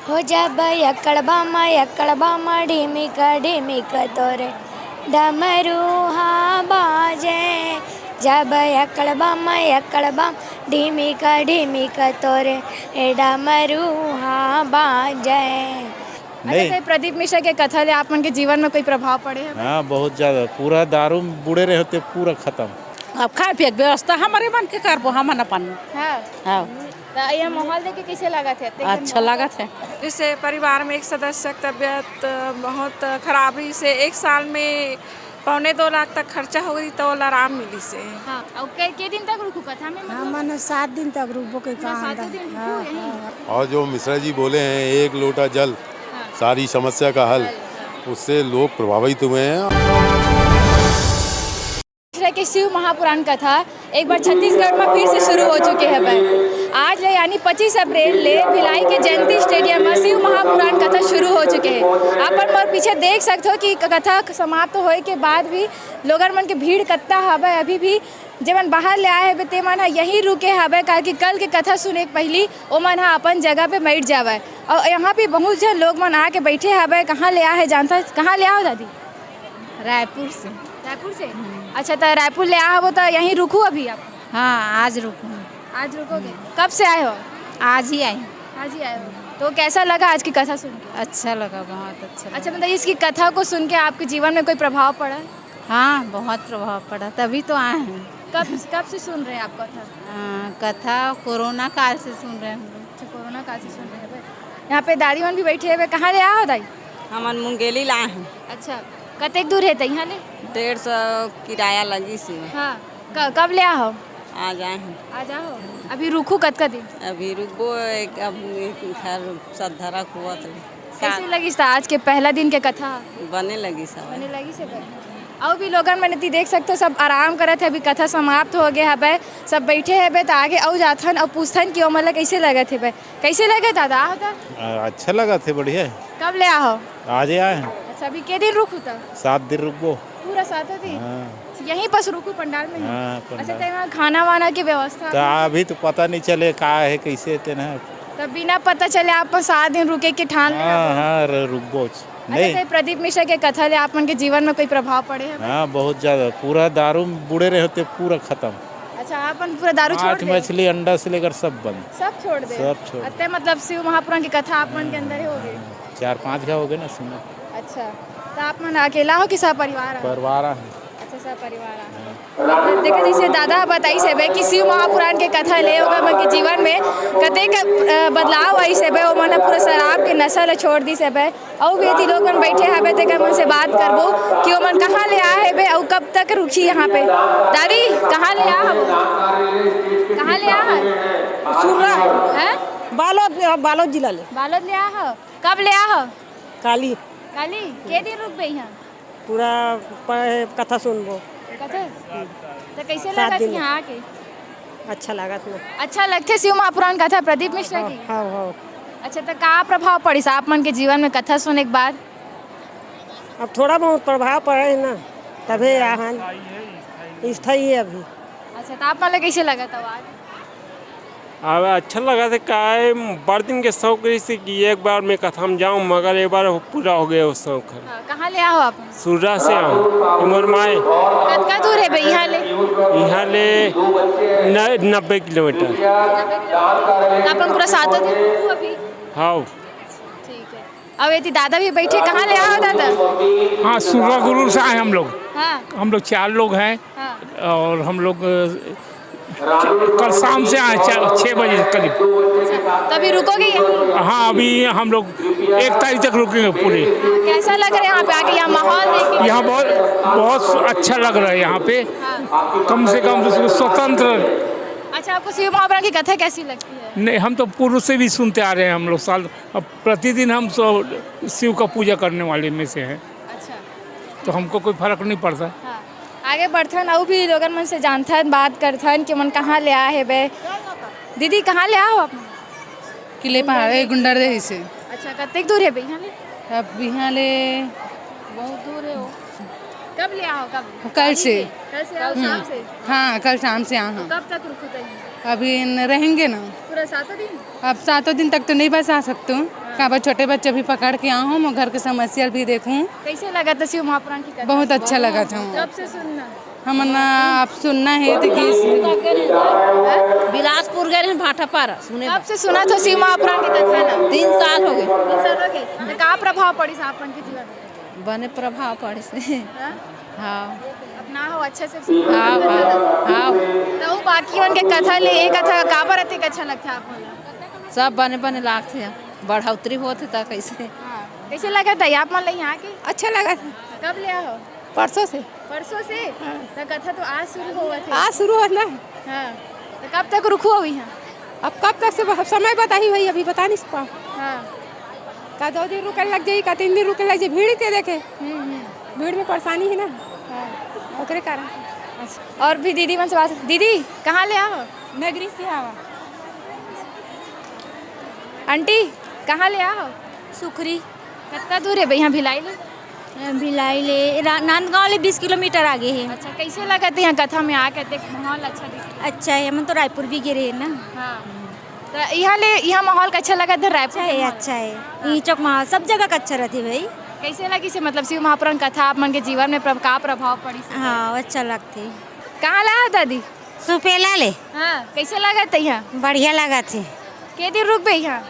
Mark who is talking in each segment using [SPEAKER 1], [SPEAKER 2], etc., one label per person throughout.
[SPEAKER 1] हो जब यक्कड़ बामा डिमिक तोरे डमरू हाँ बाजे जब यक्कड़ बाम डिमिक तोरे डमरू हाँ बाजे।
[SPEAKER 2] नहीं।
[SPEAKER 3] अच्छा, प्रदीप मिश्रा के कथा ले आप मन के जीवन में कोई प्रभाव पड़े है?
[SPEAKER 2] हाँ, बहुत ज़्यादा। पूरा दारू में बुड़े रहे होते, पूरा खत्म।
[SPEAKER 4] अब खाए पिए के व्यवस्था हमारे मन के करबो हमन अपन।
[SPEAKER 3] हाँ।
[SPEAKER 4] हाँ,
[SPEAKER 3] तो यह माहौल देख के कैसे लगा थे?
[SPEAKER 4] अच्छा लगा थे।
[SPEAKER 5] जिससे परिवार में एक सदस्य की तबीयत बहुत खराबी से 1 साल में 1.25-2 लाख तक खर्चा हो गई तो आराम मिली से।
[SPEAKER 3] हाँ, और के दिन तक रुकू कथा में?
[SPEAKER 6] हाँ, मैंने 7 दिन तक रुकबो के काम।
[SPEAKER 3] 7 दिन रुकू यहीं?
[SPEAKER 7] और जो मिश्रा जी बोले हैं 1 लोटा जल सारी समस्या का हल, उससे लोग प्रभावित हुए हैं।
[SPEAKER 3] के शिव महापुराण कथा एक बार छत्तीसगढ़ में फिर से शुरू हो चुके हैं। आज ले यानी 25 अप्रैल ले भिलाई के जयंती स्टेडियम में शिव महापुराण कथा शुरू हो चुके हैं। आप मोर पीछे देख सकते हो कि कथा समाप्त होए के बाद भी लोगन मन के भीड़ कत्ता हवे। अभी भी जेमन बाहर ले आए ते मन यहीं रुके हवे काहे कि कल के कथा सुने के पहली ओ मन अपन जगह पे बैठ जावे। और यहाँ पे बहुत जन लोग मन आके बैठे हवे। कहाँ ले आए जानता? कहाँ ले आओ दादी?
[SPEAKER 6] रायपुर से।
[SPEAKER 3] रायपुर से? अच्छा, तो रायपुर ले आए हो तो यहीं रुकू अभी आप?
[SPEAKER 6] हाँ, आज रुकूँ।
[SPEAKER 3] आज रुकोगे? कब से आए हो?
[SPEAKER 6] आज ही आई।
[SPEAKER 3] आज ही आए हो। तो कैसा लगा आज की कथा सुन के?
[SPEAKER 6] अच्छा लगा, बहुत अच्छा लगा।
[SPEAKER 3] अच्छा, मतलब इसकी कथा को सुन के आपके जीवन में कोई प्रभाव पड़ा?
[SPEAKER 6] हाँ, बहुत प्रभाव पड़ा, तभी तो आए हैं।
[SPEAKER 3] कब से सुन रहे हैं आप कथा?
[SPEAKER 6] कथा कोरोना काल से सुन रहे हैं हम लोग।
[SPEAKER 3] अच्छा, कोरोना काल से सुन रहे हैं। यहाँ पे दादी मन भी बैठे हुए। कहाँ ले आओ दाई?
[SPEAKER 4] हमन मुंगेली लाए हैं।
[SPEAKER 3] अच्छा, कतेक दूर है यहाँ ले?
[SPEAKER 4] 150 किराया लगी से।
[SPEAKER 3] हाँ, कब ले आओ?
[SPEAKER 4] आ जाए हैं।
[SPEAKER 3] आ जाओ। अभी रुकू कतका दिन?
[SPEAKER 4] अभी रुकबो अब सद्धरा हुआ तो
[SPEAKER 3] कैसी लगी आज के पहला दिन के कथा?
[SPEAKER 4] बने लगी सब।
[SPEAKER 3] बने लगी से और भी लोगन मैंने देख सकते हो सब आराम करत है। अभी कथा समाप्त हो गया है, सब बैठे है तो आगे और जाथन और पूछथन कि मतलब कैसे लगे थे? कैसे लगे दादा?
[SPEAKER 2] अच्छा लगा थे, बढ़िया।
[SPEAKER 3] कब ले आओ?
[SPEAKER 2] आज आए हैं।
[SPEAKER 3] अच्छा, अभी के दिन रुकू? था
[SPEAKER 2] 7 दिन रुकबो।
[SPEAKER 3] पूरा 7 दिन?
[SPEAKER 2] हाँ।
[SPEAKER 3] यहीं पर रुकू पंडाल में?
[SPEAKER 2] हाँ,
[SPEAKER 3] अच्छा, तो यहाँ खाना वाना की व्यवस्था?
[SPEAKER 2] तो अभी तो पता नहीं चले का है कैसे तेना।
[SPEAKER 3] तब बिना पता चले आप 7 दिन रुके के ठान ले?
[SPEAKER 2] हाँ, रुकबो नहीं।
[SPEAKER 3] अच्छा, प्रदीप मिश्रा के कथा ले आप मन के जीवन में कोई प्रभाव पड़े है?
[SPEAKER 2] हाँ, बहुत ज़्यादा। पूरा दारू में बुड़े रहे होते, पूरा खत्म।
[SPEAKER 3] अच्छा, आप पूरा दारू छोड़
[SPEAKER 2] मांस मछली अंडा से लेकर सब बंद।
[SPEAKER 3] सब छोड़ दे?
[SPEAKER 2] सब छोड़।
[SPEAKER 3] अच्छा, मतलब शिव महापुराण की कथा आप मन के अंदर ही हो गई?
[SPEAKER 2] 4-5 घा हो गए ना सुना।
[SPEAKER 3] अच्छा, तो आप मन अकेला हो कि सब परिवार?
[SPEAKER 2] परिवार है।
[SPEAKER 3] अच्छा, सब परिवार। देखो जैसे दादा बताई से कि शिव महापुराण के कथा ले होगा मन के जीवन में कतेक बदलाव आई से वो मन पूरा शराब के नशा ले छोड़ दी से और भी लोग मन बैठे हवे ते मन से बात करबो कि वो मन कहाँ ले आए है और कब तक रुकी यहाँ पे। दादी कहाँ ले आ? कहाँ ले आ?
[SPEAKER 4] सुरा
[SPEAKER 3] हैं?
[SPEAKER 4] बालोद जिला ले।
[SPEAKER 3] बालोद ले आ? कब ले आ?
[SPEAKER 4] काली
[SPEAKER 3] काली के दिन रुक गई यहाँ?
[SPEAKER 4] पूरा कथा सुनबो।
[SPEAKER 3] कथा तो कैसे लगा थी यहाँ आके?
[SPEAKER 4] अच्छा लगा था।
[SPEAKER 3] अच्छा लगते शिव महापुराण कथा प्रदीप मिश्रा की?
[SPEAKER 4] हाँ हाँ।
[SPEAKER 3] अच्छा, तो का प्रभाव पड़ी आप मन के जीवन में कथा सुनने के बाद?
[SPEAKER 4] अब थोड़ा बहुत प्रभाव पड़े ना, तभी आहन स्थायी है अभी।
[SPEAKER 3] अच्छा, तो आप मन कैसे लगा था आज?
[SPEAKER 8] अब अच्छा लगा था। काय बड़ दिन के शौक से कि एक बार मैं कथा में जाऊँ, मगर एक बार पूरा हो गया वो शौक।
[SPEAKER 3] कहाँ ले आओ आप?
[SPEAKER 8] सुरा से आऊँ उमर माए।
[SPEAKER 3] कितना दूर है भाई यहाँ ले?
[SPEAKER 8] यहाँ ले 90 किलोमीटर।
[SPEAKER 3] आप पूरा 7 दिन रुकू अभी?
[SPEAKER 8] हाँ,
[SPEAKER 3] ठीक है। अब ये दादा भी बैठे। कहाँ ले आओ दादा?
[SPEAKER 9] हाँ, सुबह गुरु से आए हम लोग।
[SPEAKER 3] हाँ,
[SPEAKER 9] हम लोग 4 लोग हैं।
[SPEAKER 3] हाँ।
[SPEAKER 9] और हम लोग कल शाम से आए 6 बजे करीब।
[SPEAKER 3] तभी रुकोगे यहीं?
[SPEAKER 9] हाँ, अभी हम लोग 1 तारीख तक रुकेंगे पूरे।
[SPEAKER 3] कैसा लग रहा है यहाँ पे आके? यहाँ माहौल देख के
[SPEAKER 9] यहाँ बहुत अच्छा लग रहा है यहाँ पे। कम से कम स्वतंत्र।
[SPEAKER 3] अच्छा, आपको शिव महापुराण की कथा कैसी लगती है?
[SPEAKER 9] नहीं, हम तो पूर्व से भी सुनते आ रहे हैं। हम लोग साल अब प्रतिदिन हम शिव का पूजा करने वाले में से हैं।
[SPEAKER 3] अच्छा,
[SPEAKER 9] तो हमको कोई फर्क नहीं पड़ता।
[SPEAKER 3] हाँ। आगे बढ़थन और भी लोगन मन से जानथन बात करथन कि मन कहाँ ले आए है? दीदी कहाँ ले आओ आप?
[SPEAKER 6] किले पहाड़ गुंडर दे से।
[SPEAKER 3] अच्छा, कतेक दूर है भाई यहाँ ले?
[SPEAKER 6] अब यहाँ ले
[SPEAKER 3] बहुत दूर है वो। कब ले आओ? कब?
[SPEAKER 6] कल से।
[SPEAKER 3] कल से आओ? शाम से?
[SPEAKER 6] हाँ, कल शाम से यहाँ।
[SPEAKER 3] कब तक रुको?
[SPEAKER 6] अभी रहेंगे ना
[SPEAKER 3] पूरा 7 दिन?
[SPEAKER 6] अब 7 दिन तक तो नहीं बस आ सकते हूँ। कहाँ पर छोटे बच्चे भी पकड़ के आऊँ, मैं घर की समस्या भी देखूँ।
[SPEAKER 3] कैसे लगा था शिव महापुराण की कथा?
[SPEAKER 6] बहुत अच्छा लगा था।
[SPEAKER 3] कब से सुनना?
[SPEAKER 6] हम ना आप सुनना है तो
[SPEAKER 10] बिलासपुर गए हैं भाटा पर सुने।
[SPEAKER 3] कब से सुना था शिव महापुराण की कथा ना?
[SPEAKER 10] 3 साल हो गए।
[SPEAKER 3] 3 साल हो गए। तो का प्रभाव पड़ी से आपन के जीवन में?
[SPEAKER 10] बने प्रभाव पड़े से।
[SPEAKER 3] हाँ?
[SPEAKER 10] हाँ
[SPEAKER 3] अपना हो अच्छे से।
[SPEAKER 10] हाँ हाँ।
[SPEAKER 3] तो वो बाकी उनके कथा ले एक कथा का पर अति अच्छा लगता है आपको?
[SPEAKER 10] सब बने बने लाग थे, बढ़ोतरी होते था कैसे।
[SPEAKER 3] कैसे लगा था आप मन ले यहाँ के?
[SPEAKER 6] अच्छा लगा था।
[SPEAKER 3] कब ले आओ?
[SPEAKER 6] परसों से।
[SPEAKER 3] परसों से? तो कथा तो आज शुरू हुआ थे।
[SPEAKER 6] आज शुरू होना।
[SPEAKER 3] हाँ। तो कब तक रुको हुई हैं?
[SPEAKER 6] अब कब तक से समय बता ही भाई, अभी बता नहीं सकता।
[SPEAKER 3] हाँ।
[SPEAKER 6] का 2 दिन रुकने लग जाए, का 3 दिन रुकने लग जाए, भीड़ के देखे। भीड़ में परेशानी है ना। हाँ। ओकरे कारण।
[SPEAKER 3] अच्छा। और भी दीदी मन से बात। दीदी कहाँ ले आओ?
[SPEAKER 6] नगरी से आवा।
[SPEAKER 3] आंटी कहाँ ले आओ?
[SPEAKER 1] सुखरी
[SPEAKER 3] कितना दूर है भैया भिलाई ले?
[SPEAKER 1] भिलाई ले नांदगांव ले 20 किलोमीटर आगे है।
[SPEAKER 3] अच्छा कैसे लगा था यहाँ कथा में आके? देख माहौल अच्छा दिख रहा
[SPEAKER 1] अच्छा है, हम तो रायपुर भी गिरे है ना।
[SPEAKER 3] हाँ। तो यहाँ माहौल का अच्छा लगा था रायपुर?
[SPEAKER 1] अच्छा है यही चौक माहौल सब जगह का अच्छा रहती भाई।
[SPEAKER 3] कैसे लगी से मतलब शिव महापुराण कथा आप मन के जीवन में का प्रभाव पड़ी से?
[SPEAKER 1] हाँ अच्छा लगती।
[SPEAKER 3] कहाँ लगा दादी?
[SPEAKER 1] सुपेला ले।
[SPEAKER 3] हाँ कैसे लगा था यहाँ?
[SPEAKER 1] बढ़िया लगा थे।
[SPEAKER 3] के दिन रुक गई यहाँ?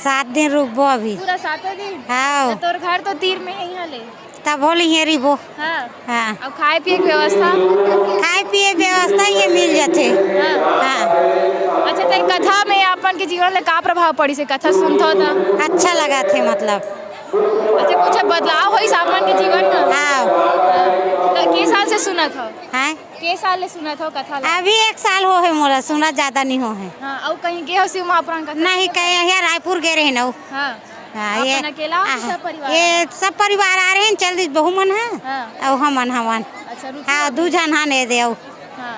[SPEAKER 1] 7 दिन रुकबो अभी।
[SPEAKER 3] पूरा 7 दिन?
[SPEAKER 1] हाँ।
[SPEAKER 3] तो तोर घर तो तीर में है यहाँ ले?
[SPEAKER 1] तब बोली है रिबो।
[SPEAKER 3] हाँ।
[SPEAKER 1] हाँ।
[SPEAKER 3] अब खाए पिए की व्यवस्था?
[SPEAKER 1] खाए पिए व्यवस्था ये मिल जाते।
[SPEAKER 3] हाँ।
[SPEAKER 1] हाँ।
[SPEAKER 3] अच्छा तो कथा में अपन के जीवन में का प्रभाव पड़ी से कथा सुनता था?
[SPEAKER 1] अच्छा लगा थे मतलब।
[SPEAKER 3] अच्छा कुछ बदलाव हुई अपन के जीवन में?
[SPEAKER 1] हाँ।
[SPEAKER 3] तो के साल से सुना था?
[SPEAKER 1] हाँ।
[SPEAKER 3] के साल ले सुना था कथा?
[SPEAKER 1] अभी 1 साल हो है मोरा, सुना ज्यादा नहीं हो है।
[SPEAKER 3] हाँ। और कहीं गए हो शिव महापुराण कथा?
[SPEAKER 1] नहीं कहे यहाँ रायपुर गए रहे ना।
[SPEAKER 3] हाँ।
[SPEAKER 1] हाँ ये
[SPEAKER 3] अकेला सब परिवार?
[SPEAKER 1] ये सब परिवार आ रहे हैं, चल बहु मन है।
[SPEAKER 3] हाँ।
[SPEAKER 1] और हमन हमन।
[SPEAKER 3] अच्छा रुक।
[SPEAKER 1] हाँ 2 जन हाँ नहीं दे।
[SPEAKER 3] हाँ।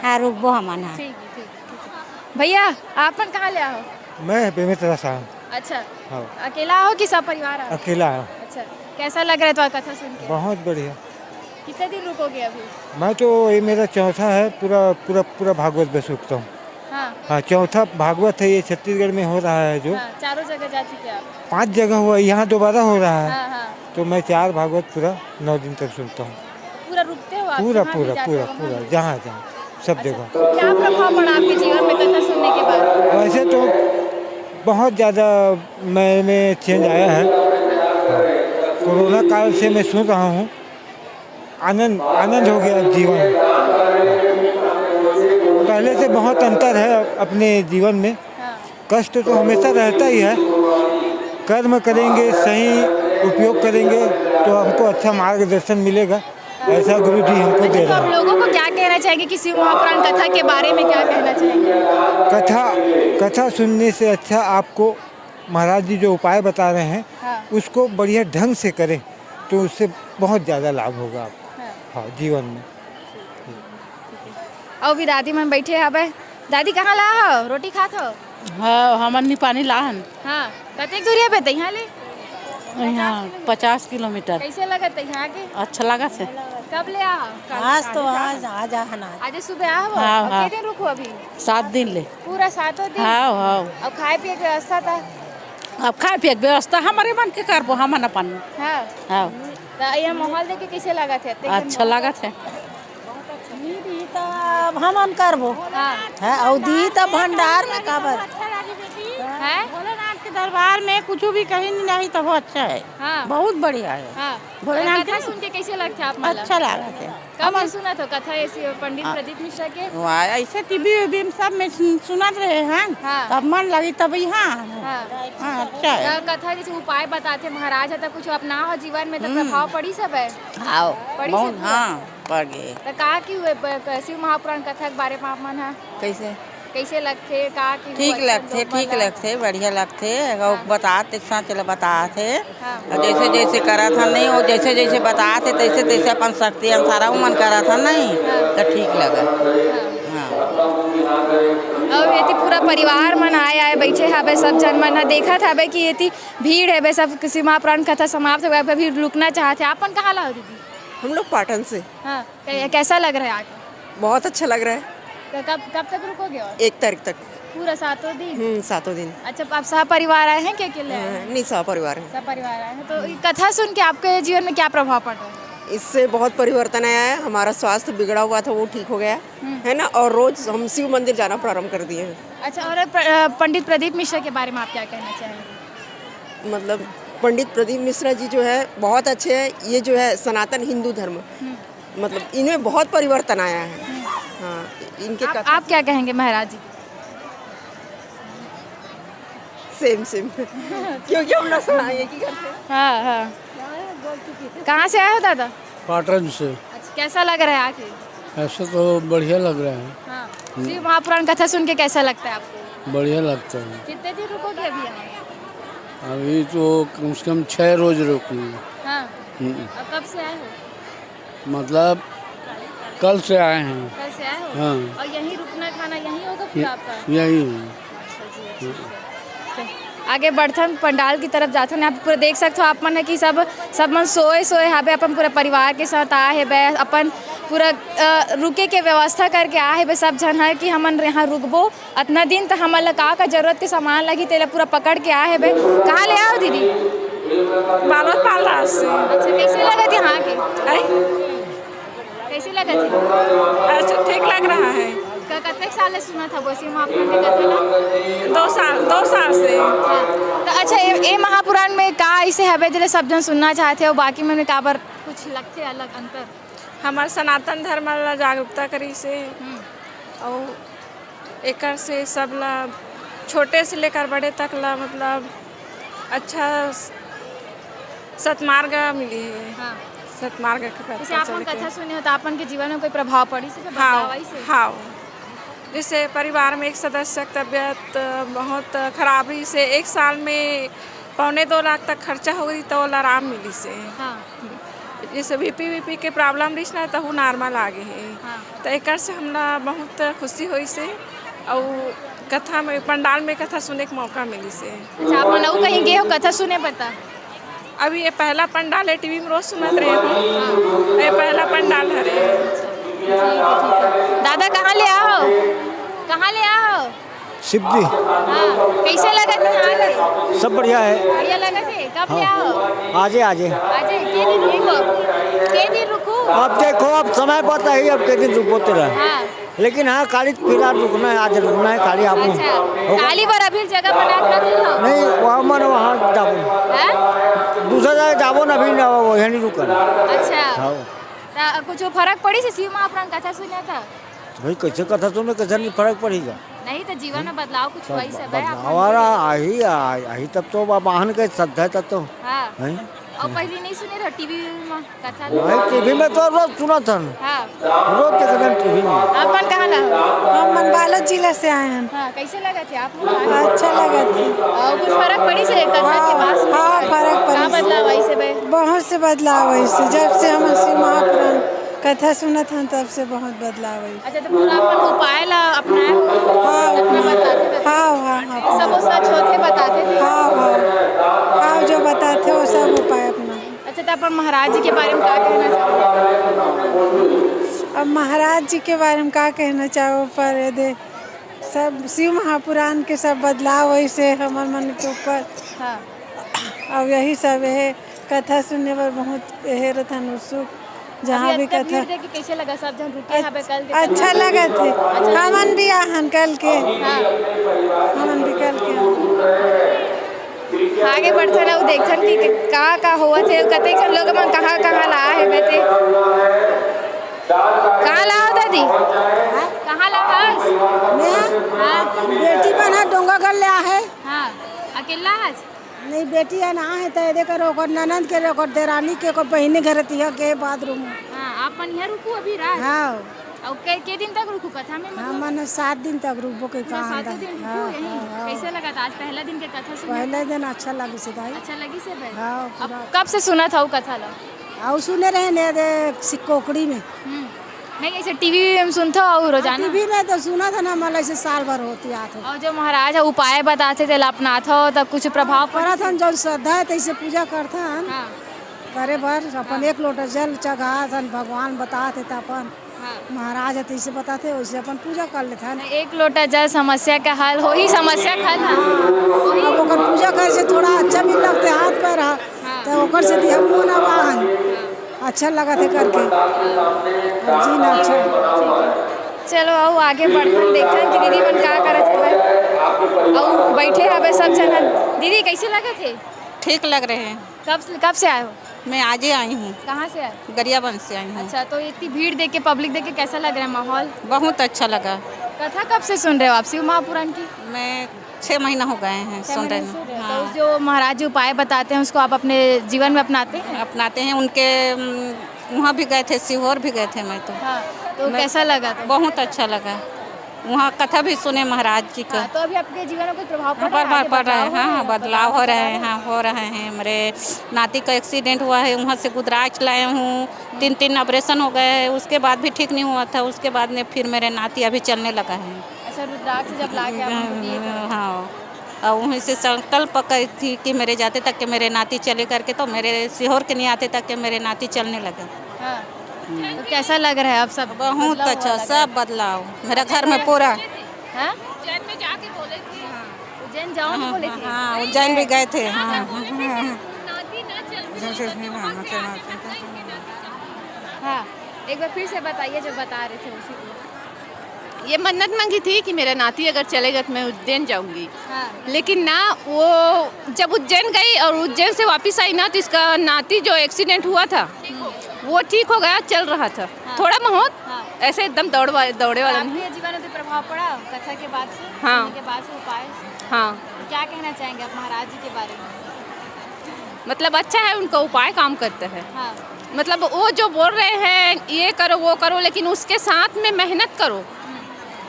[SPEAKER 1] हाँ रुकबो हमन। हाँ
[SPEAKER 3] ठीक है ठीक है। भैया आपन कहाँ ले आओ?
[SPEAKER 11] मैं बेमेतरा से हूँ।
[SPEAKER 3] अच्छा।
[SPEAKER 11] हाँ।
[SPEAKER 3] अकेला हो कि सब परिवार आओ?
[SPEAKER 11] अकेला हूँ।
[SPEAKER 3] अच्छा कैसा लग रहा है तुम्हारा कथा सुन के?
[SPEAKER 11] बहुत बढ़िया।
[SPEAKER 3] कितने दिन रुकोगे अभी?
[SPEAKER 11] मैं तो ये मेरा चौथा है, पूरा पूरा पूरा भागवत में सूखता हूँ।
[SPEAKER 3] हाँ।
[SPEAKER 11] हाँ चौथा भागवत है, ये छत्तीसगढ़ में हो रहा है जो।
[SPEAKER 3] हाँ, चारों जगह जा चुके आप?
[SPEAKER 11] 5 जगह हुआ, यहाँ दोबारा हो रहा है।
[SPEAKER 3] हाँ, हाँ।
[SPEAKER 11] तो मैं 4 भागवत पूरा 9 दिन तक सुनता हूँ।
[SPEAKER 3] पूरा रुकते हो आप?
[SPEAKER 11] पूरा
[SPEAKER 3] जहाँ भी
[SPEAKER 11] पूरा
[SPEAKER 3] जाते
[SPEAKER 11] पूरा
[SPEAKER 3] हो,
[SPEAKER 11] पूरा
[SPEAKER 3] वहाँ?
[SPEAKER 11] जहाँ जहाँ सब जगह।
[SPEAKER 3] तो क्या प्रभाव पड़ा आपके जीवन में कथा सुनने के बाद?
[SPEAKER 11] वैसे तो बहुत ज़्यादा में चेंज आया है। कोरोना काल से मैं सुन रहा हूँ, आनंद आनंद हो गया जीवन में। पहले से बहुत अंतर है अपने जीवन में। कष्ट तो हमेशा रहता ही है। कर्म करेंगे, सही उपयोग करेंगे तो हमको अच्छा मार्गदर्शन मिलेगा, ऐसा गुरु जी हमको दे
[SPEAKER 3] तो
[SPEAKER 11] रहे
[SPEAKER 3] आप
[SPEAKER 11] हैं।
[SPEAKER 3] लोगों को क्या कहना चाहेंगे कि शिव महापुराण कथा के बारे में क्या कहना चाहेंगे?
[SPEAKER 11] कथा सुनने से अच्छा आपको महाराज जी जो उपाय बता रहे हैं,
[SPEAKER 3] हाँ।
[SPEAKER 11] उसको बढ़िया ढंग से करें तो उससे बहुत ज़्यादा लाभ होगा आपको। हाँ जीवन में।
[SPEAKER 3] और भी दादी मन बैठे हैं। अब दादी कहाँ ला हो? रोटी खात हो?
[SPEAKER 10] हाँ हमन पानी लाहन।
[SPEAKER 3] हाँ कतेक दूरी है बेटा यहाँ ले?
[SPEAKER 10] यहाँ 50 किलोमीटर।
[SPEAKER 3] कैसे लगा था यहाँ के?
[SPEAKER 10] अच्छा लगा से।
[SPEAKER 3] कब ले आओ?
[SPEAKER 10] आज तो आज
[SPEAKER 3] आज सुबह आओ?
[SPEAKER 10] हाँ,
[SPEAKER 3] और
[SPEAKER 10] हाँ।
[SPEAKER 3] कितने दिन रुको अभी?
[SPEAKER 10] 7 दिन ले।
[SPEAKER 3] पूरा 7 दिन?
[SPEAKER 10] हाँ हाँ।
[SPEAKER 3] और खाए पिए की व्यवस्था था?
[SPEAKER 10] अब खाए पिए के व्यवस्था हमारे मन के करबो, हमन अपन।
[SPEAKER 3] हाँ।
[SPEAKER 10] हाँ
[SPEAKER 3] तो ये माहौल देख के कैसे लगा थे?
[SPEAKER 10] अच्छा लगा थे।
[SPEAKER 6] हमन करबो।
[SPEAKER 3] हाँ।
[SPEAKER 6] और दी तो भंडार में काबर
[SPEAKER 3] है?
[SPEAKER 6] भोलेनाथ के दरबार में कुछ भी कहीं नहीं तो वो अच्छा है।
[SPEAKER 3] हाँ।
[SPEAKER 6] बहुत बढ़िया है।
[SPEAKER 3] हाँ।
[SPEAKER 6] भोलेनाथ
[SPEAKER 3] कथा सुन के कैसे लगता है आप?
[SPEAKER 6] अच्छा लगा थे।
[SPEAKER 3] कब सुना था कथा ऐसी पंडित प्रदीप मिश्रा के?
[SPEAKER 6] वाह ऐसे टीवी सब में सुनत रहे हैं।
[SPEAKER 3] हाँ।
[SPEAKER 6] तब मन लगी तब यहाँ।
[SPEAKER 3] हाँ।
[SPEAKER 6] हाँ अच्छा है।
[SPEAKER 3] कथा जैसे उपाय बताते महाराज है तो कुछ अपना हो जीवन में तो प्रभाव पड़ी सब है?
[SPEAKER 6] हाँ
[SPEAKER 3] पड़ी
[SPEAKER 6] बहुत।
[SPEAKER 3] सब?
[SPEAKER 6] हाँ पड़ गए।
[SPEAKER 3] तो कहा कि हुए शिव महापुराण कथा के बारे में आप मन है कैसे लगते? कहा कि
[SPEAKER 6] ठीक लगते बढ़िया लगते। और बताते चला बताते
[SPEAKER 3] हाँ।
[SPEAKER 6] जैसे जैसे करा था नहीं वो जैसे जैसे बताते तैसे तैसे अपन शक्ति अनुसार मन करा था नहीं तो ठीक लगा।
[SPEAKER 3] और ये पूरा परिवार मन आए बैठे हवे, सब जन मन देखा था कि ये भीड़ है सब शिव महापुराण कथा समाप्त हो गया, फिर रुकना चाहते। आपन कहाँ ला हो दीदी?
[SPEAKER 12] हम लोग पाटन से।
[SPEAKER 3] हाँ कैसा लग रहा है आगे?
[SPEAKER 12] बहुत अच्छा लग रहा है।
[SPEAKER 3] तो कब तक रुकोगे? और
[SPEAKER 12] 1 तारीख तक।
[SPEAKER 3] पूरा 7 दिन?
[SPEAKER 12] 7 दिन।
[SPEAKER 3] अच्छा, आप सह परिवार आए हैं कि अकेले आए हैं?
[SPEAKER 12] नहीं, सह परिवार है।
[SPEAKER 3] सब परिवार आए हैं। तो ये कथा सुन के आपके जीवन में क्या प्रभाव पड़ रहा है?
[SPEAKER 12] इससे बहुत परिवर्तन आया है। हमारा स्वास्थ्य बिगड़ा हुआ था, वो ठीक हो गया है ना। और रोज हम शिव मंदिर जाना प्रारंभ कर दिए हैं।
[SPEAKER 3] अच्छा, और पंडित प्रदीप मिश्रा के बारे में आप क्या कहना चाहेंगे?
[SPEAKER 12] मतलब पंडित प्रदीप मिश्रा जी जो है बहुत अच्छे हैं। ये जो है सनातन हिंदू धर्म, मतलब इनमें बहुत परिवर्तन आया है। हाँ, इनके
[SPEAKER 3] आप क्या कहेंगे महाराज जी?
[SPEAKER 12] सेम क्योंकि हम लोग सुना है कि घर से।
[SPEAKER 3] हाँ। कहाँ से आए हो दादा?
[SPEAKER 13] पाटन से।
[SPEAKER 3] अच्छा, कैसा लग रहा है आके?
[SPEAKER 13] ऐसा तो बढ़िया लग रहा है।
[SPEAKER 3] हाँ। शिव महापुराण कथा सुन के कैसा लगता है आपको?
[SPEAKER 13] बढ़िया लगता है।
[SPEAKER 3] कितने दिन रुकोगे अभी यहाँ?
[SPEAKER 13] अभी तो कम से कम 6 रोज रुकेंगे।
[SPEAKER 3] हाँ। और कब से आए हो?
[SPEAKER 13] मतलब कल से आए हैं।
[SPEAKER 3] कल से आए हो?
[SPEAKER 13] हाँ।
[SPEAKER 3] और यहीं रुकना खाना यहीं होगा पूरा आपका?
[SPEAKER 13] यही।
[SPEAKER 3] आगे बढ़थन पंडाल की तरफ जाथन। आप पूरा देख सकते हो आप मन है कि सब मन सोए हाबे अपन पूरा परिवार के साथ आए है बे। अपन पूरा रुके के व्यवस्था करके आए है बे। सब जन है कि हमन यहाँ रुकबो इतना दिन, तो हमन ला का जरूरत के सामान लगी तेला पूरा पकड़ के आए है बे। कहाँ ले आओ दीदी?
[SPEAKER 5] बालोद पाला से।
[SPEAKER 3] अच्छा, कैसे लगा थी यहाँ के? कैसे लगा थी?
[SPEAKER 5] अच्छा, ठीक लग रहा है।
[SPEAKER 3] कितने साल से सुना था वो शिव महापुराण के कथा?
[SPEAKER 5] 2 साल से।
[SPEAKER 3] तो अच्छा, ये महापुराण में का ऐसे हबे जो सब जन सुनना चाहते हो, बाकी में का बार कुछ लगते अलग अंतर?
[SPEAKER 5] हमारे सनातन धर्म ला जागरूकता करी से और एकर से सब ला छोटे से लेकर बड़े तक ला मतलब अच्छा सतमार्ग मिली है। हाँ। सतमार्ग के
[SPEAKER 3] जैसे आपन कथा सुने हो तो आपन के जीवन में कोई प्रभाव पड़ी से?
[SPEAKER 5] हाँ। जैसे परिवार में एक सदस्य की तबीयत बहुत खराबी से 1 साल में 1.25-2 लाख तक खर्चा हो गई, तो आराम मिली से। हाँ। जैसे बीपी के प्रॉब्लम रही ना, तो वो नॉर्मल आ गए है। हाँ। तो एक से हमरा बहुत खुशी हुई से और कथा में पंडाल में कथा सुने के मौका मिली से।
[SPEAKER 3] अच्छा, आप लोग कहीं गए हो कथा सुने? पता
[SPEAKER 5] अभी ये पहला पंडाल है, टीवी में रोज सुनत रहे हो। ये पहला पंडाल है।
[SPEAKER 3] दादा कहाँ ले आओ? कहाँ ले आओ?
[SPEAKER 14] शिवजी।
[SPEAKER 3] हाँ। कैसे लगा था यहाँ के?
[SPEAKER 14] सब बढ़िया है।
[SPEAKER 3] बढ़िया लगा थे। कब ले आओ?
[SPEAKER 14] आजे
[SPEAKER 3] के दिन रुको?
[SPEAKER 14] अब देखो, अब समय पता है, अब के दिन रुको तेरा। हाँ। लेकिन हाँ, काली फिलहाल रुकना है, आज रुकना है काली। आप
[SPEAKER 3] काली बार अभी जगह बना कर
[SPEAKER 14] नहीं, वहाँ मन वहाँ जाबो, दूसरा जगह जाबो ना, अभी ना वो यहीं रुकना।
[SPEAKER 3] अच्छा, कुछ फर्क पड़ी से शिव महापुराण कथा सुना था?
[SPEAKER 14] भाई कैसे कथा सुने, कैसे नहीं फर्क पड़ेगा?
[SPEAKER 3] नहीं तो जीवन में बदलाव कुछ हुआ ही सब है।
[SPEAKER 14] हमारा आई तब तो वाहन के श्रद्धा तब तो।
[SPEAKER 3] हाँ। और पहले नहीं सुने रहे टीवी में कथा?
[SPEAKER 14] नहीं, टीवी में तो रोज सुना था।
[SPEAKER 3] हाँ।
[SPEAKER 14] रोज देखते टीवी में।
[SPEAKER 3] अपन कहाँ ला?
[SPEAKER 6] हम बालोद जिला से आए हैं।
[SPEAKER 3] हाँ, कैसे लगा थे आप?
[SPEAKER 6] अच्छा लगा थी।
[SPEAKER 3] और कुछ फर्क पड़ी से कथा के बाद?
[SPEAKER 6] हाँ, फर्क पड़ी।
[SPEAKER 3] कहाँ बदलाव आई से?
[SPEAKER 6] बहुत से बदलाव आई से, जब से हम शिव महापुराण कथा सुना था तब से बहुत बदलाव आई।
[SPEAKER 3] अच्छा, तो पूरा अपन उपाय ला अपनाया?
[SPEAKER 6] हाँ।
[SPEAKER 3] सब वो सच होते बताते थे?
[SPEAKER 6] हाँ, जो बताते वो सब उपाय अपना।
[SPEAKER 3] अच्छा, तो अपन महाराज जी के बारे में क्या कहना चाहो?
[SPEAKER 6] अब महाराज जी के बारे में क्या कहना चाहो, पर यदि सब शिव महापुराण के सब बदलाव वैसे हमारे मन के ऊपर। हाँ। अब यही सब है, कथा सुनने पर बहुत यह रहता उत्सुक। जहाँ भी कथा
[SPEAKER 3] कैसे लगा? सब जन रुके यहाँ पे कल?
[SPEAKER 6] अच्छा लगा थे। हमन भी आहन कल के। हमन भी कल के
[SPEAKER 3] आगे बढ़ते ना, वो देखथन कि का हुआ थे, कते लोग मन कहाँ ला है बेटे? कहाँ लाओ दादी? कहाँ लाओ?
[SPEAKER 6] बेटी बना डोंगागढ़ ले है।
[SPEAKER 3] हाँ, अकेला आज
[SPEAKER 6] नहीं, बेटी है ना है तो ये करो को ननद के रो को देरानी के को बहिनी घर तिया के बाथरूम।
[SPEAKER 3] हां, आपन यहाँ रुकू अभी रात?
[SPEAKER 6] हां।
[SPEAKER 3] और के दिन तक रुकू कथा में? मतलब
[SPEAKER 6] हमन 7 दिन तक रुकबो के कहां?
[SPEAKER 3] 7 दिन रुकू यहीं। कैसे लगा था आज पहला दिन के कथा सुने?
[SPEAKER 6] पहले दिन अच्छा लगी से दाई।
[SPEAKER 3] अच्छा लगी से भाई?
[SPEAKER 6] हां।
[SPEAKER 3] अब कब से सुना था वो कथा ला?
[SPEAKER 6] और सुने रहे ने सिक्कोकड़ी में।
[SPEAKER 3] नहीं, ऐसे टीवी में सुनता और रोजाना?
[SPEAKER 6] टीवी में तो सुना था ना, मतलब ऐसे साल भर होती आते।
[SPEAKER 3] और जो महाराज उपाय बताते थे अपनाथ हो तब कुछ प्रभाव
[SPEAKER 6] पड़ा था? जो श्रद्धा है तैसे पूजा करता है। करे भर अपन 1 लोटा जल चढ़ा भगवान बताते अपन महाराज है तो इसे बताते वैसे अपन पूजा कर लेते हैं।
[SPEAKER 3] एक लोटा जल समस्या का हल हो ही समस्या का हल
[SPEAKER 6] अब ओकर पूजा करे से थोड़ा अच्छा भी लगते हाथ पैर तो ओकर से दिया मन वाहन अच्छा लगा थे करके जी ना अच्छा।
[SPEAKER 3] चलो आओ आगे बढ़ते देखते कि दीदी मन का करत है और बैठे हवे सब जन। दीदी कैसे लगे थे?
[SPEAKER 10] ठीक लग रहे हैं।
[SPEAKER 3] कब से आए हो?
[SPEAKER 10] मैं आज ही आई हूँ।
[SPEAKER 3] कहाँ से आए?
[SPEAKER 10] गरियाबंद से आई हूँ।
[SPEAKER 3] अच्छा, तो इतनी भीड़ देख के पब्लिक देख के कैसा लग रहा है माहौल?
[SPEAKER 10] बहुत अच्छा लगा।
[SPEAKER 3] कथा कब से सुन रहे हो आप शिव महापुराण की?
[SPEAKER 10] मैं 6 महीना हो गए हैं सुन रहे हैं।
[SPEAKER 3] तो जो महाराज जी उपाय बताते हैं उसको आप अपने जीवन में अपनाते हैं?
[SPEAKER 10] अपनाते हैं। उनके वहाँ भी गए थे, सीहोर भी गए थे मैं तो।
[SPEAKER 3] तो कैसा लगा?
[SPEAKER 10] बहुत अच्छा लगा। वहाँ कथा भी सुने महाराज जी का।
[SPEAKER 3] तो अभी आपके जीवन में कोई प्रभाव
[SPEAKER 10] पड़ रहा है? हाँ, बदलाव हो रहे हैं। हाँ, हो रहे हैं। मेरे नाती का एक्सीडेंट हुआ है, वहाँ से गुजरात लाए हूँ। 3 ऑपरेशन हो गए हैं, उसके बाद भी ठीक नहीं हुआ था। उसके बाद में फिर मेरे नाती अभी चलने लगा है।
[SPEAKER 3] अच्छा, रुद्राक्ष जब ला के
[SPEAKER 10] हाँ, और वहीं से संकल्प करी थी कि मेरे जाते तक के मेरे नाती चले करके, तो मेरे सीहोर के नहीं आते तक के मेरे नाती चलने लगे।
[SPEAKER 3] तो कैसा लग रहा है आप सब?
[SPEAKER 10] बहुत अच्छा, सब बदलाव मेरा घर में पूरा।
[SPEAKER 3] उज्जैन में जाके बोले थे? उज्जैन जाओ बोले थे?
[SPEAKER 10] हाँ, उज्जैन भी गए थे। हाँ,
[SPEAKER 3] हाँ, एक बार फिर से बताइए जो बता रहे थे उसी को।
[SPEAKER 15] ये मन्नत मांगी थी कि मेरा नाती अगर चलेगा तो मैं उज्जैन जाऊंगी। लेकिन ना वो जब उज्जैन गई और उज्जैन से वापस आई ना, तो इसका नाती जो एक्सीडेंट हुआ था वो ठीक हो गया, चल रहा था। थोड़ा बहुत ऐसे एकदम दौड़े वाला नहीं।
[SPEAKER 3] जीवन में प्रभाव पड़ा कथा के बाद से?
[SPEAKER 15] हाँ,
[SPEAKER 3] के बाद से उपाय।
[SPEAKER 15] हाँ,
[SPEAKER 3] तो क्या कहना चाहेंगे आप महाराज जी के बारे में?
[SPEAKER 15] मतलब अच्छा है, उनका उपाय काम करता है। मतलब वो जो बोल रहे हैं ये करो वो करो, लेकिन उसके साथ में मेहनत करो,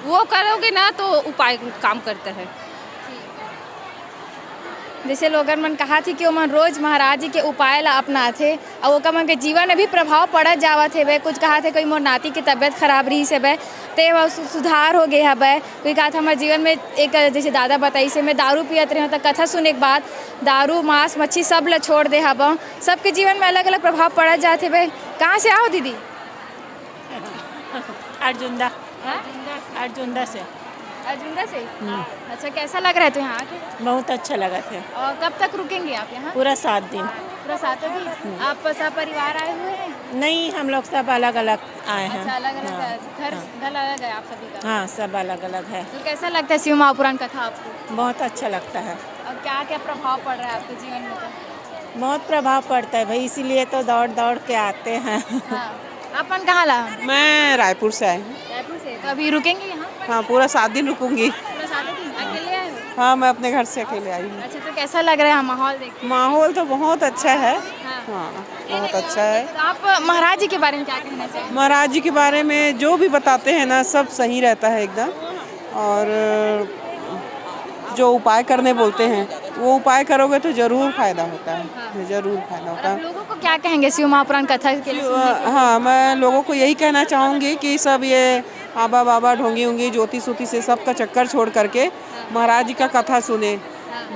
[SPEAKER 15] वो करोगे ना तो उपाय काम करता है।
[SPEAKER 3] जैसे लोगन मन कहा थी कि वो मन रोज महाराज जी के उपाय ला अपना थे और वो मन के जीवन में भी प्रभाव पड़ जावत है। कुछ कहा थे कोई मोर नाती की तबीयत खराब रही से बे ते सुधार हो गए है। कोई कहा था हमारे जीवन में एक जैसे दादा बताई से मैं दारू पियत रहे तो कथा सुने के बाद दारू मांस मच्छी सब ला छोड़ दे हब। सबके जीवन में अलग अलग प्रभाव पड़ जाते बे। कहाँ से आओ दीदी?
[SPEAKER 16] अर्जुंदा। अर्जुंदा से।
[SPEAKER 3] अर्जुंदा से? अच्छा, कैसा लग रहा है तो यहाँ आके?
[SPEAKER 16] बहुत अच्छा लगा था।
[SPEAKER 3] और कब तक रुकेंगे आप यहाँ?
[SPEAKER 16] पूरा 7 दिन।
[SPEAKER 3] पूरा 7 दिन? आप सब परिवार आए हुए हैं?
[SPEAKER 16] नहीं, हम लोग सब अलग अलग आए हैं।
[SPEAKER 3] अच्छा, अलग अलग घर अलग है आप सभी का?
[SPEAKER 16] हाँ, सब अलग अलग है।
[SPEAKER 3] तो कैसा लगता है शिव महापुराण कथा आपको?
[SPEAKER 16] बहुत अच्छा लगता है।
[SPEAKER 3] और क्या क्या प्रभाव पड़ रहा है आपके जीवन में?
[SPEAKER 16] बहुत प्रभाव पड़ता है भाई, इसीलिए तो दौड़ दौड़ के आते हैं।
[SPEAKER 3] अपन कहाँ ला?
[SPEAKER 17] मैं रायपुर से आई हूँ।
[SPEAKER 3] रायपुर से? तो अभी रुकेंगे यहाँ?
[SPEAKER 17] हाँ, पूरा 7 दिन रुकूंगी।
[SPEAKER 3] पूरा 7 दिन अकेले आए हो?
[SPEAKER 17] हाँ, मैं अपने घर से अकेले आई हूँ।
[SPEAKER 3] अच्छा, तो कैसा लग रहा है माहौल देख?
[SPEAKER 17] माहौल तो बहुत अच्छा है। हाँ, बहुत अच्छा है।
[SPEAKER 3] तो आप महाराज जी के बारे में क्या कहना चाहिए?
[SPEAKER 17] महाराज जी के बारे में जो भी बताते हैं ना, सब सही रहता है एकदम। और जो उपाय करने बोलते हैं वो उपाय करोगे तो जरूर फायदा होता है। जरूर फायदा होता है।
[SPEAKER 3] लोगों को क्या कहेंगे शिव महापुराण कथा के लिए?
[SPEAKER 17] हाँ, मैं लोगों को यही कहना चाहूँगी कि सब ये आबा बाबा ढोंगी उंगी ज्योति सूती से सबका चक्कर छोड़ करके महाराज जी का कथा सुने।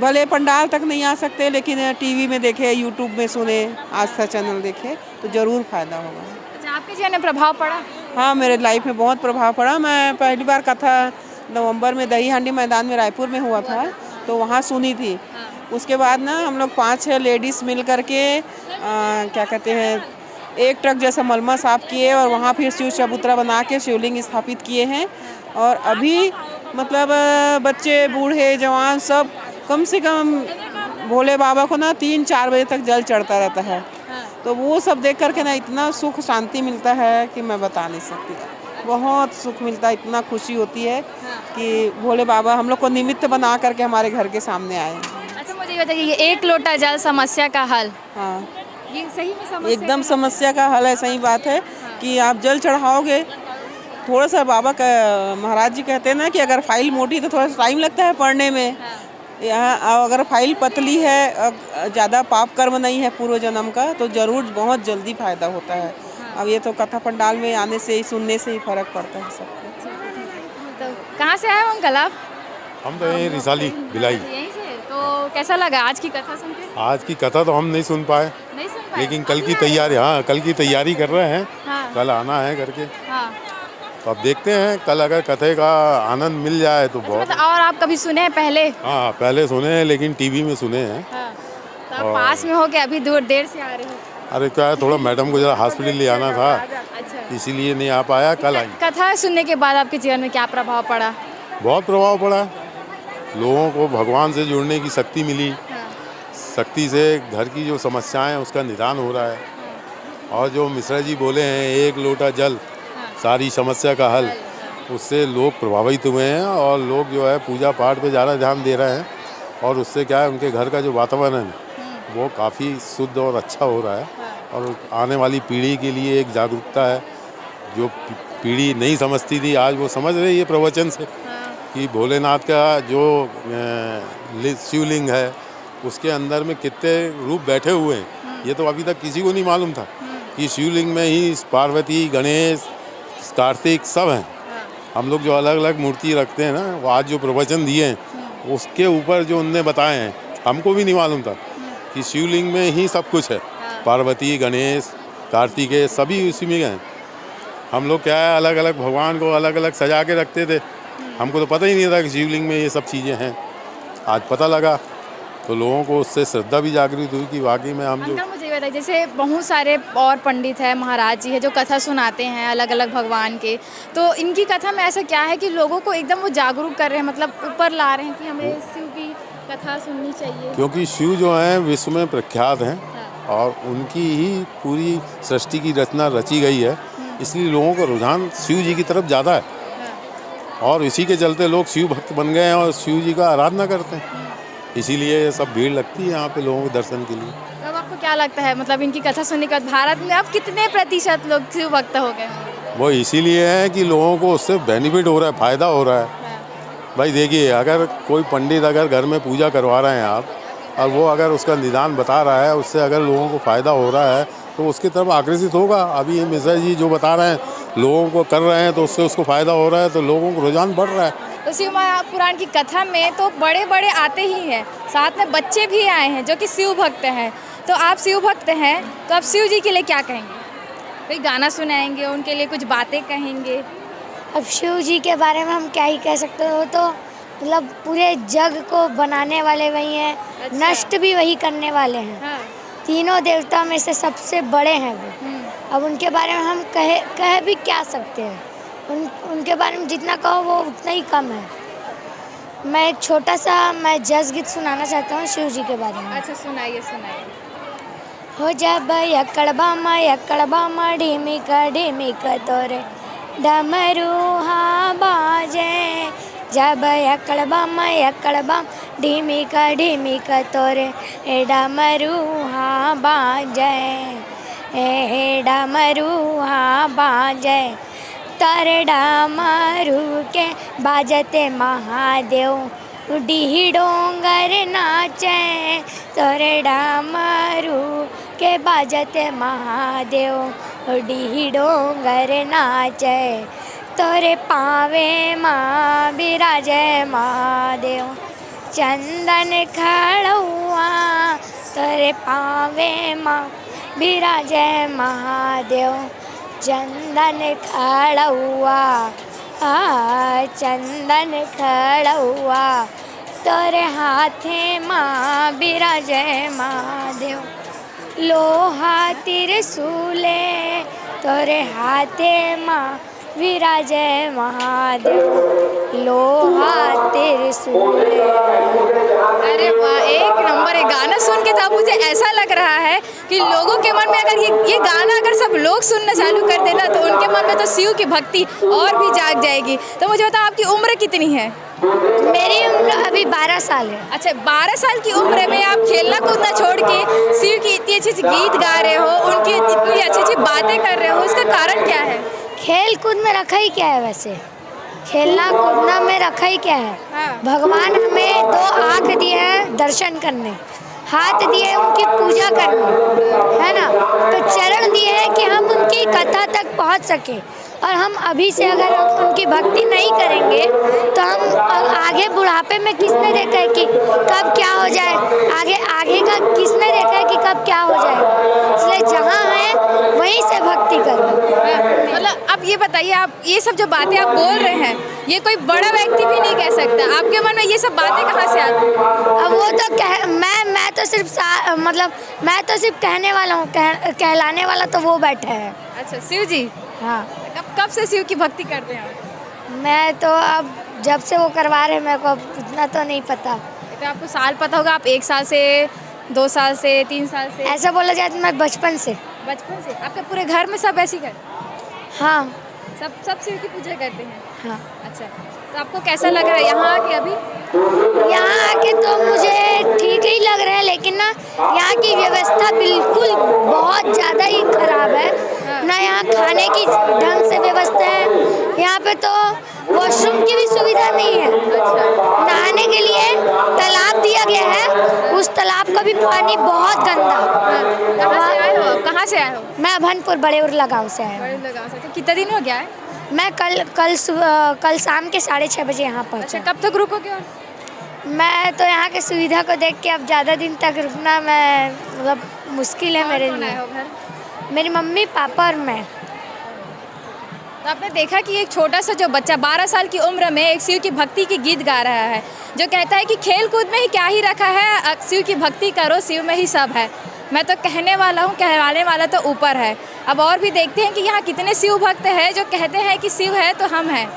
[SPEAKER 17] भले पंडाल तक नहीं आ सकते, लेकिन टीवी में देखे, यूट्यूब में सुने, आस्था चैनल देखे तो ज़रूर फायदा होगा।
[SPEAKER 3] अच्छा, आपके जीवन में प्रभाव पड़ा?
[SPEAKER 17] हाँ, मेरे लाइफ में बहुत प्रभाव पड़ा। मैं पहली बार कथा नवंबर में दही हांडी मैदान में रायपुर में हुआ था, तो वहाँ सुनी थी। उसके बाद ना हम लोग 5-6 लेडीज़ मिल करके क्या कहते हैं, एक ट्रक जैसा मलमा साफ किए और वहाँ फिर शिव चबूतरा बना के शिवलिंग स्थापित किए हैं। और अभी मतलब बच्चे बूढ़े जवान सब कम से कम भोले बाबा को ना 3-4 बजे तक जल चढ़ता रहता है। तो वो सब देख करके ना इतना सुख शांति मिलता है कि मैं बता नहीं सकती। बहुत सुख मिलता है, इतना खुशी होती है कि भोले बाबा हम लोग को निमित्त बना करके हमारे घर के सामने आए।
[SPEAKER 3] अच्छा, मुझे बताइए, ये 1 लोटा जल समस्या का हल?
[SPEAKER 17] हाँ,
[SPEAKER 3] ये सही में समस्या?
[SPEAKER 17] एकदम समस्या का हल है। सही बात है कि आप जल चढ़ाओगे, थोड़ा सा बाबा का महाराज जी कहते हैं ना कि अगर फाइल मोटी तो थोड़ा सा टाइम लगता है पढ़ने में। यहाँ अगर फाइल पतली है, ज़्यादा पाप कर्म नहीं है पूर्व जन्म का, तो ज़रूर बहुत जल्दी फायदा होता है। अब ये तो कथा पंडाल में आने से ही, सुनने से ही फर्क पड़ता है सबको।
[SPEAKER 3] तो कहाँ से आए हो अंकल आप?
[SPEAKER 7] हम तो यहीं रिसाली भिलाई।
[SPEAKER 3] यहीं से? तो कैसा लगा आज की कथा सुन के?
[SPEAKER 7] आज की कथा तो हम नहीं सुन पाए, लेकिन कल की तैयारी, हाँ कल की तैयारी कर रहे हैं। कल आना है करके। तो अब देखते हैं, कल अगर कथे का आनंद मिल जाए तो बहुत।
[SPEAKER 3] और आप कभी सुने हैं पहले?
[SPEAKER 7] हाँ, पहले सुने हैं, लेकिन टीवी में सुने हैं।
[SPEAKER 3] तो आप पास में हो के अभी देर से आ रहे हो?
[SPEAKER 7] अरे क्या है, थोड़ा मैडम को जरा हॉस्पिटल ले आना था, इसीलिए नहीं आ पाया। कल आई।
[SPEAKER 3] कथा सुनने के बाद आपके जीवन में क्या प्रभाव पड़ा?
[SPEAKER 7] बहुत प्रभाव पड़ा। लोगों को भगवान से जुड़ने की शक्ति मिली। शक्ति से घर की जो समस्याएं हैं उसका निदान हो रहा है। और जो मिश्रा जी बोले हैं, एक लोटा जल सारी समस्या का हल, उससे लोग प्रभावित हुए हैं और लोग जो है पूजा पाठ पे ज़्यादा ध्यान दे रहे हैं। और उससे क्या है, उनके घर का जो वातावरण है वो काफ़ी शुद्ध और अच्छा हो रहा है। और आने वाली पीढ़ी के लिए एक जागरूकता है। जो पीढ़ी नहीं समझती थी, आज वो समझ रही है प्रवचन से कि भोलेनाथ का जो शिवलिंग है उसके अंदर में कितने रूप बैठे हुए हैं, ये तो अभी तक किसी को नहीं मालूम था कि शिवलिंग में ही पार्वती, गणेश, कार्तिक सब हैं। हम लोग जो अलग अलग मूर्ति रखते हैं ना, वो आज जो प्रवचन दिए हैं उसके ऊपर जो उनने बताए हैं, हमको भी नहीं मालूम था कि शिवलिंग में ही सब कुछ है। पार्वती, गणेश, कार्तिकेय सभी उसी में हैं। हम लोग क्या है, अलग अलग भगवान को अलग अलग सजा के रखते थे, हमको तो पता ही नहीं था कि शिवलिंग में ये सब चीज़ें हैं। आज पता लगा तो लोगों को उससे श्रद्धा भी जागृत हुई कि वाकई में हम जो।
[SPEAKER 3] अंकल मुझे ये बताइए, जैसे बहुत सारे और पंडित हैं, महाराज जी हैं जो कथा सुनाते हैं अलग अलग भगवान के, तो इनकी कथा में ऐसा क्या है कि लोगों को एकदम वो जागरूक कर रहे हैं, मतलब ऊपर ला रहे हैं कि हमें शिव की कथा सुननी चाहिए?
[SPEAKER 7] क्योंकि शिव जो हैं विश्व में प्रख्यात हैं और उनकी ही पूरी सृष्टि की रचना रची गई है, इसलिए लोगों का रुझान शिव जी की तरफ ज़्यादा है। और इसी के चलते लोग शिव भक्त बन गए हैं और शिव जी का आराधना करते हैं, इसीलिए ये सब भीड़ लगती है यहाँ पे लोगों के दर्शन के लिए।
[SPEAKER 3] अब आपको क्या लगता है, मतलब इनकी कथा सुनने के बाद भारत में अब कितने प्रतिशत लोग शिव भक्त हो गए?
[SPEAKER 7] वो इसीलिए है कि लोगों को उससे बेनिफिट हो रहा है, फ़ायदा हो रहा है। भाई देखिए, अगर कोई पंडित अगर घर में पूजा करवा रहे हैं आप, और वो अगर उसका निदान बता रहा है, उससे अगर लोगों को फ़ायदा हो रहा है तो उसकी तरफ आकर्षित होगा। अभी मिश्रा जी जो बता रहे हैं, लोगों को कर रहे हैं तो उससे उसको फ़ायदा हो रहा है, तो लोगों को रुझान बढ़ रहा है।
[SPEAKER 3] तो शिव महापुराण की कथा में तो बड़े बड़े आते ही हैं, साथ में बच्चे भी आए हैं जो कि शिव भक्त हैं। तो आप शिव भक्त हैं, तो आप शिव जी के लिए क्या कहेंगे? कोई गाना सुनाएंगे, उनके लिए कुछ बातें कहेंगे?
[SPEAKER 18] अब शिव जी के बारे में हम क्या ही कह सकते हो, तो मतलब पूरे जग को बनाने वाले वही हैं। अच्छा। नष्ट भी वही करने वाले हैं। हाँ। तीनों देवता में से सबसे बड़े हैं वो। अब उनके बारे में हम कह भी क्या सकते हैं, उनके बारे में जितना कहो वो उतना ही कम है। मैं एक छोटा सा जस गीत सुनाना चाहता हूँ शिव जी के बारे में।
[SPEAKER 3] अच्छा, सुनाइए सुनाइए।
[SPEAKER 18] हो जब यक्कड़ बामा ढिमिक तोरे डमरू हाँ बाजे, जब यक्कड़ बाम ढिमिक तोरे डमरू हाँ बाजे, डमरू हाँ बाजे, तारे डमरू के बाजते महादेव डीही डोंगर नाचे, तोरे डमरू के बाजते महादेव डीही डोंगर नाचे, तोरे पावे माँ बिराजे महादेव चंदन खड़ुआ, तोरे पावे माँ बिराजे महादेव चंदन खड़ुआ, चंदन खड़ुआ, तोरे हाथे माँ बिराजे महादेव लोहा त्रिशूले, तोरे हाथे माँ विराजे महादेव लोहा त्रिशूले।
[SPEAKER 3] अरे वाह, एक नंबर। एक गाना सुन के तो मुझे ऐसा लग रहा है कि लोगों के मन में अगर ये गाना अगर सब लोग सुनना चालू कर देना तो उनके मन में तो शिव की भक्ति और भी जाग जाएगी। तो मुझे बताओ, आपकी उम्र कितनी है?
[SPEAKER 18] मेरी उम्र अभी 12 साल है।
[SPEAKER 3] अच्छा, 12 साल की उम्र में आप खेलना कूदना छोड़ के शिव की इतनी अच्छी गीत गा रहे हो, उनकी इतनी अच्छी बातें कर रहे हो, इसका कारण क्या है?
[SPEAKER 18] खेल कूद में रखा ही क्या है? वैसे खेलना कूदना में रखा ही क्या है? भगवान हमें 2 आँख दिए हैं दर्शन करने, हाथ दिए हैं उनकी पूजा करने, है ना, तो चरण दिए हैं कि हम उनकी कथा तक पहुंच सके। और हम अभी से अगर हम उनकी भक्ति नहीं करेंगे तो हम आगे बुढ़ापे में किसने देखा है कि कब क्या हो जाए, आगे का किसने देखा है कि कब क्या हो जाए। इसलिए जहाँ है वहीं से भक्ति करो।
[SPEAKER 3] मतलब अब ये बताइए, आप ये सब जो बातें आप बोल रहे हैं, ये कोई बड़ा व्यक्ति भी नहीं कह सकता। आपके मन में ये सब बातें कहाँ से आती हैं?
[SPEAKER 18] अब वो तो मैं तो सिर्फ मैं तो सिर्फ कहने वाला हूँ, कहलाने वाला तो वो बैठे हैं।
[SPEAKER 3] अच्छा, शिव जी। हाँ। कब से शिव की भक्ति करते हैं आप?
[SPEAKER 18] मैं तो अब जब से वो करवा रहे हैं, मेरे को अब उतना तो नहीं पता।
[SPEAKER 3] तो आपको साल पता होगा, आप 1 साल से, 2 साल से, 3 साल से?
[SPEAKER 18] ऐसा बोला जाए तो मैं बचपन से।
[SPEAKER 3] बचपन से? आपके पूरे घर में सब ऐसी करते?
[SPEAKER 18] हाँ,
[SPEAKER 3] सब शिव की पूजा करते हैं।
[SPEAKER 18] हाँ।
[SPEAKER 3] अच्छा, तो आपको कैसा लग रहा है यहाँ आके अभी?
[SPEAKER 18] यहाँ आके तो मुझे ठीक ही लग रहा है, लेकिन ना यहाँ की व्यवस्था बिल्कुल बहुत ज़्यादा ही खराब है। ना यहाँ खाने की ढंग से व्यवस्था है, यहाँ पे तो वॉशरूम की भी सुविधा नहीं है। नहाने के लिए तालाब दिया गया है, उस तालाब का भी पानी बहुत गंदा।
[SPEAKER 3] कहाँ से आए हो?
[SPEAKER 18] मैं अभनपुर बड़े उरला गाँव से आया हूँ।
[SPEAKER 3] तो कितना दिन हो गया है?
[SPEAKER 18] मैं कल शाम के 6:30 बजे यहाँ पहुँचा।
[SPEAKER 3] कब तक रुकोगे?
[SPEAKER 18] मैं तो यहाँ के सुविधा को देख के अब ज़्यादा दिन तक रुकना मतलब मुश्किल है मेरे लिए। मेरी मम्मी, पापा और मैं।
[SPEAKER 3] तो आपने देखा कि एक छोटा सा जो बच्चा 12 साल की उम्र में एक शिव की भक्ति की गीत गा रहा है, जो कहता है कि खेल कूद में ही क्या ही रखा है, शिव की भक्ति करो, शिव में ही सब है। मैं तो कहने वाला हूँ, कहवाने वाला तो ऊपर है। अब और भी देखते हैं कि यहाँ कितने शिव भक्त हैं जो कहते हैं कि शिव है तो हम हैं।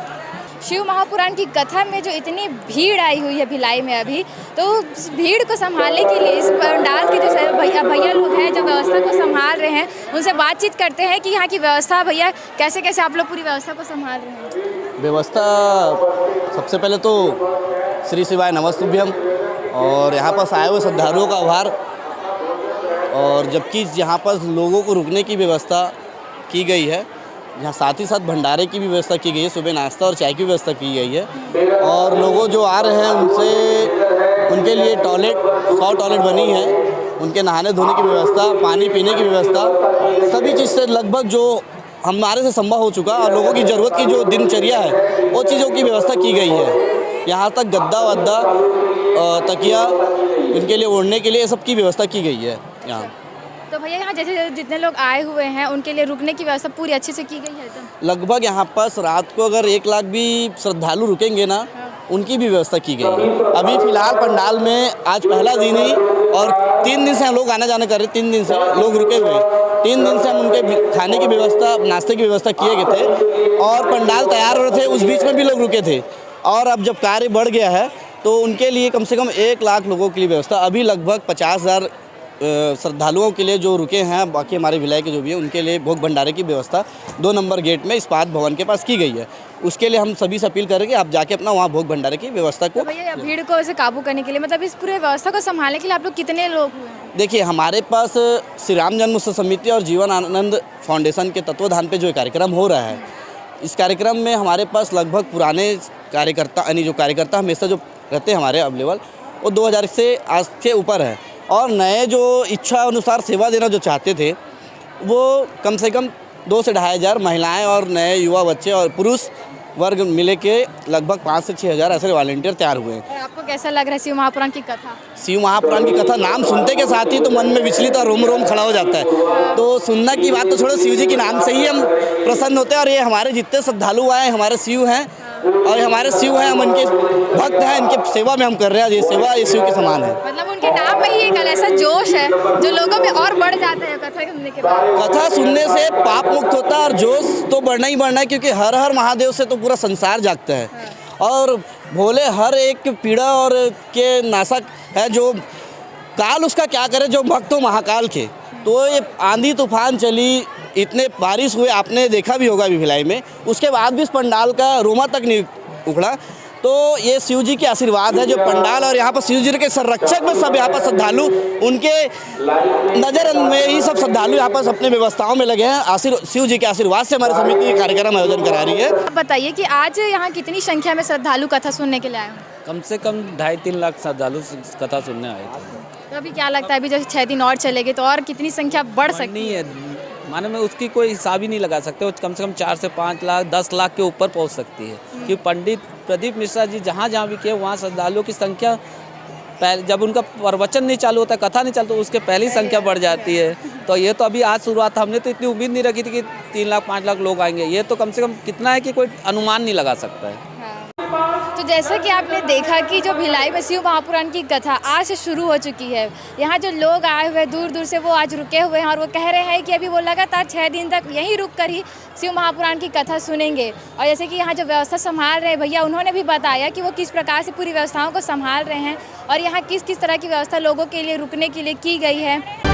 [SPEAKER 3] शिव महापुराण की कथा में जो इतनी भीड़ आई हुई है भिलाई में अभी, तो उस भीड़ को संभालने के लिए इस पंडाल के जो भैया लोग हैं जो व्यवस्था को संभाल रहे हैं, उनसे बातचीत करते हैं कि यहाँ की व्यवस्था, भैया कैसे कैसे आप लोग पूरी व्यवस्था को संभाल रहे हैं?
[SPEAKER 19] व्यवस्था सबसे पहले तो श्री शिवाय नमस्तुभ्यम, और यहाँ पर आए हुए श्रद्धालुओं का आभार। और जबकि यहाँ पर लोगों को रुकने की व्यवस्था की गई है, यहाँ साथ ही साथ भंडारे की भी व्यवस्था की गई है, सुबह नाश्ता और चाय की व्यवस्था की गई है। और लोगों जो आ रहे हैं उनके लिए 100 टॉयलेट बनी है, उनके नहाने धोने की व्यवस्था, पानी पीने की व्यवस्था, सभी चीज़ से लगभग जो हमारे से संभव हो चुका, और लोगों की ज़रूरत की जो दिनचर्या है वो चीज़ों की व्यवस्था की गई है। यहाँ तक गद्दा वद्दा, तकिया, इनके लिए ओढ़ने के लिए सब की व्यवस्था की गई है यहाँ।
[SPEAKER 3] तो भैया यहाँ जैसे जितने लोग आए हुए हैं उनके लिए रुकने की व्यवस्था पूरी अच्छे से की गई है? तो
[SPEAKER 19] लगभग यहाँ पर रात को अगर 1 लाख भी श्रद्धालु रुकेंगे ना, उनकी भी व्यवस्था की गई है। अभी फिलहाल पंडाल में आज पहला दिन ही, और 3 दिन से हम लोग आना जाना कर रहे, 3 दिन से लोग रुके हुए, 3 दिन से हम उनके खाने की व्यवस्था, नाश्ते की व्यवस्था किए गए थे, और पंडाल तैयार हो रहे थे, उस बीच में भी लोग रुके थे। और अब जब कार्य बढ़ गया है तो उनके लिए कम से कम 1 लाख लोगों के लिए व्यवस्था, अभी लगभग 50,000 श्रद्धालुओं के लिए जो रुके हैं, बाकी हमारे विलाय के जो भी है उनके लिए भोग भंडारे की व्यवस्था 2 नंबर गेट में इस्पात भवन के पास की गई है। उसके लिए हम सभी से अपील करेंगे आप जाके अपना वहाँ भोग भंडारे की व्यवस्था को।
[SPEAKER 3] तो भैया भीड़ को ऐसे काबू करने के लिए, मतलब इस पूरे व्यवस्था को संभालने के लिए आप लोग कितने लोग हुए?
[SPEAKER 19] देखिए, हमारे पास श्री राम जन्मोत्सव समिति और जीवन आनंद फाउंडेशन के तत्वाधान पे जो कार्यक्रम हो रहा है, इस कार्यक्रम में हमारे पास लगभग पुराने कार्यकर्ता, यानी जो कार्यकर्ता हमेशा जो रहते हैं हमारे अवेलेबल, वो 2000 से आज के ऊपर है। और नए जो इच्छा अनुसार सेवा देना जो चाहते थे, वो कम से कम 2 से 2,500 महिलाएं और नए युवा बच्चे और पुरुष वर्ग मिले के लगभग 5 से 6,000 ऐसे वॉलंटियर तैयार हुए हैं।
[SPEAKER 3] आपको कैसा लग रहा है शिव महापुराण की कथा?
[SPEAKER 19] शिव महापुराण की कथा नाम सुनते के साथ ही तो मन में विचलित और रोम रोम खड़ा हो जाता है। तो सुनना की बात तो छोड़ो, शिव जी के नाम से ही हम प्रसन्न होते हैं। और ये हमारे जितने श्रद्धालु आए, हमारे शिव हैं, और हमारे शिव हैं, हम इनके भक्त हैं, इनके सेवा में हम कर रहे हैं। ये सेवा ये शिव के समान है।
[SPEAKER 3] मतलब उनके नाम में ही एक ऐसा जोश है जो लोगों में और बढ़ जाता है कथा सुनने के बाद।
[SPEAKER 19] कथा सुनने से पाप मुक्त होता है, और जोश तो बढ़ना ही बढ़ना है, क्योंकि हर हर महादेव से तो पूरा संसार जागता है। और भोले हर एक पीड़ा और के नाशक है, जो काल उसका क्या करे, जो भक्त हो महाकाल के। तो ये आंधी तूफान चली, इतने बारिश हुए, आपने देखा भी होगा अभी भिलाई में, उसके बाद भी इस पंडाल का रोमा तक नहीं उखड़ा। तो ये शिव जी के आशीर्वाद है जो पंडाल, और यहाँ पर शिव जी के संरक्षक में सब यहाँ पर श्रद्धालु, उनके नज़र में ही सब श्रद्धालु यहाँ पर अपने व्यवस्थाओं में लगे हैं। शिव जी के आशीर्वाद से हमारी समिति कार्यक्रम आयोजन करा रही है।
[SPEAKER 3] आप बताइए कि आज यहाँ कितनी संख्या में श्रद्धालु कथा सुनने के लिए आए हैं?
[SPEAKER 20] कम से कम 2.5-3 लाख श्रद्धालु कथा सुनने आए थे।
[SPEAKER 3] तो अभी क्या लगता है, अभी जैसे 6 दिन और चलेंगे तो और कितनी संख्या बढ़ सकती है?
[SPEAKER 20] माने में उसकी कोई हिसाब ही नहीं लगा सकते। वो कम से कम 4 से 5 लाख 10 लाख के ऊपर पहुंच सकती है। क्योंकि पंडित प्रदीप मिश्रा जी जहाँ भी किए, वहाँ श्रद्धालुओं की संख्या पहले जब उनका प्रवचन नहीं चालू होता, कथा नहीं चालू, तो उसके पहले ही संख्या बढ़ जाती है। तो ये तो अभी आज शुरुआत, हमने तो इतनी उम्मीद नहीं रखी थी कि 3 लाख 5 लाख लोग आएंगे। ये तो कम से कम कितना है कि कोई अनुमान नहीं लगा सकता है।
[SPEAKER 3] तो जैसा कि आपने देखा कि जो भिलाई में शिव महापुराण की कथा आज से शुरू हो चुकी है, यहाँ जो लोग आए हुए दूर दूर से वो आज रुके हुए हैं और वो कह रहे हैं कि अभी वो लगातार 6 दिन तक यहीं रुक कर ही शिव महापुराण की कथा सुनेंगे। और जैसे कि यहाँ जो व्यवस्था संभाल रहे हैं भैया, उन्होंने भी बताया कि वो किस प्रकार से पूरी व्यवस्थाओं को संभाल रहे हैं और यहाँ किस किस तरह की व्यवस्था लोगों के लिए रुकने के लिए की गई है।